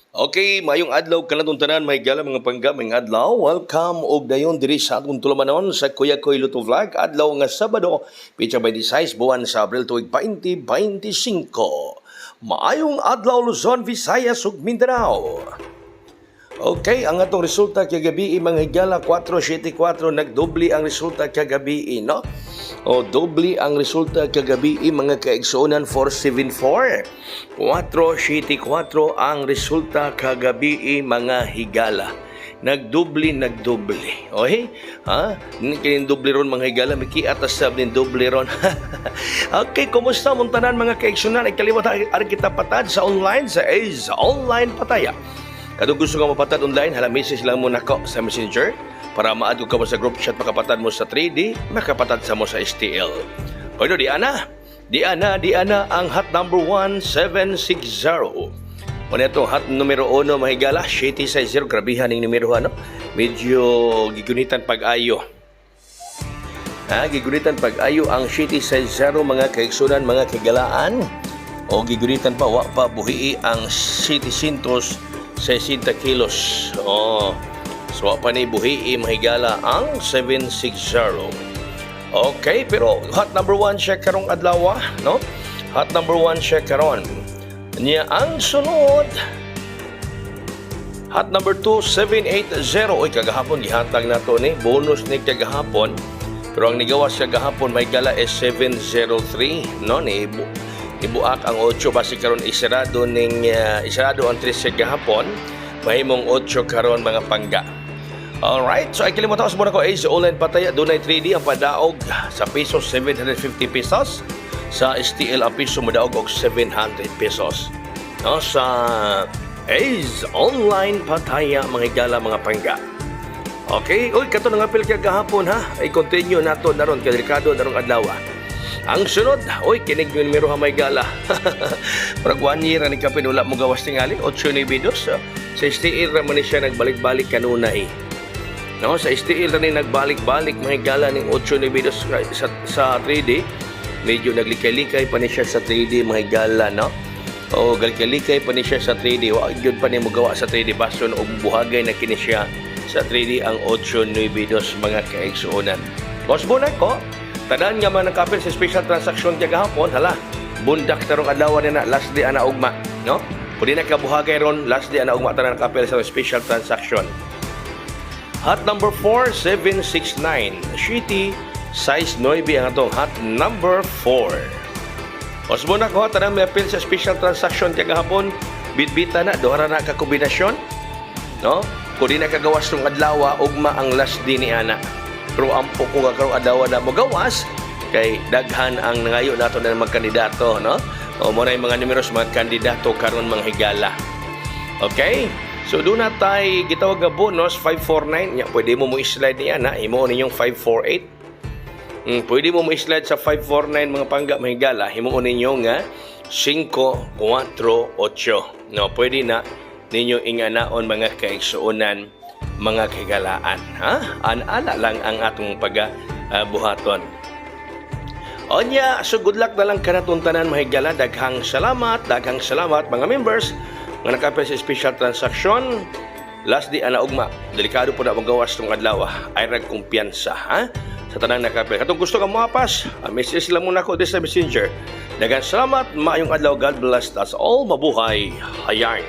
Okay, mayong adlaw kanatong tanan may gala mga pangga may adlaw. Welcome og dayon diri sa atong tulamanon sa Kuya Koy Luto Vlog adlaw nga Sabado, pitsa 26 buwan sa Abril tuig 2025. Maayong adlaw Luzon, Visayas ug Mindanao. Okay, ang atong resulta kagabi mga higala 474 nagdobli ang resulta kagabi, no? O doble ang resulta kagabi mga kaigsuonan 474. 474 ang resulta kagabi mga higala. Nagdobli. Okay? Ha? Kinin doble ron mga higala, miki atas sab nin doble ron. Okay, kumusta mong tanan mga kaigsuonan? Ay kaliwat ari kita patad sa online sa ACE Online Pataya. Kung gusto ka mapatad online, message lang mo nako sa Messenger para maad ka mo sa group chat, makapatad mo sa 3D, makapatad sa mo sa STL. Pwede, di ana ang hot number 1760. Muna itong hot numero 1, mahigala, 760, grabihan ng numero, ano? Medyo gigunitan pag-ayo. Gigunitan pag-ayo ang 760 mga kaigsunan, mga kagalaan. O gigunitan pa, buhii ang 760 kilos. So pa ni buhii mahigala ang 760. Okay, pero hot number 1 siya karong adlaw, no? Hot number 1 siya karon. Niya ang sunod. Hot number 2, 780. Oy, kagahapon gihatag na to ni bonus ni kagahapon. Pero ang nigawas siya gahapon mahigala is 703, no? Ibuak ang 8 base karon isarado ang 3 sa gahapon, mahimong 8 karon mga pangga. Alright, so ay kalimutan ko muna ko ACE Online Pataya, dunay 3D ang padaog sa pesos 750 pesos, sa STL ang piso madaog og 700 pesos. No, sa ACE Online Pataya mga higala mga pangga. Okay, oy kato nga apil kay gahapon ha, ay continue nato naron kay delikado narong adlaw. Ang sunod, oy, kinig yung numero hamay gala. Parang 1 year na nagkapin, wala mo gawas tingali, 8 na bidos. Sa STL naman siya nagbalik-balik kanuna eh. No, sa STL na nagbalik-balik, may gala ng 8 na bidos sa 3D. Medyo naglikay-likay pa niya sa 3D, mga gala, no? O, galikay-likay pa niya sa 3D. Wag yun pa niya mo gawa sa 3D. Bason o buhagay na kini siya sa 3D ang 8 na bidos, mga kaigsuonan. Boss Bonay ko, tanan nga man nakapil sa special transaction kaya gahapon, bundak tarong adlaw na last day ana ugma, no? Pwede na kabuhagay ron, last day ana ugma tanan nakapil sa special transaction. Hot number 4, 769. Shitty, size 9 ang atong hot number 4. Osbo na ko, tanan may apil sa special transaction kaya gahapon, bitbita na, dohara na kakombinasyon, no? Pwede na kagawas ng adlaw, ugma ang last day ni ana. Pero ampo kung karong adlaw na mo gawas kay daghan ang nangayo nato na mga kandidato, no? O mo na yung mga numeros mga kandidato karon mga higala. Okay? So doon na tayo gitawag nga bonus 549. Ya, pwede mo i-slide niya na imo ninyong 548. Pwede mo i-slide sa 549 mga pangga mga higala. Imo ninyo nga 548. No, pwede na ninyo inganaon mga kaigsuonan, mga kagalaan, ha? Ana lang ang atong buhaton. Onya, so good luck na lang kanatong tanan mahigala. Daghang salamat mga members nga nakapil sa special transaction. Last day ana ugma, delikado po na magawas tong adlaw. Ay rag kumpiyansa, ha? Sa tanang nakapil. Katong gusto ka mapas, message lang muna ko sa Messenger. Daghang salamat, maayong adlaw, God bless us all, mabuhay, hayang.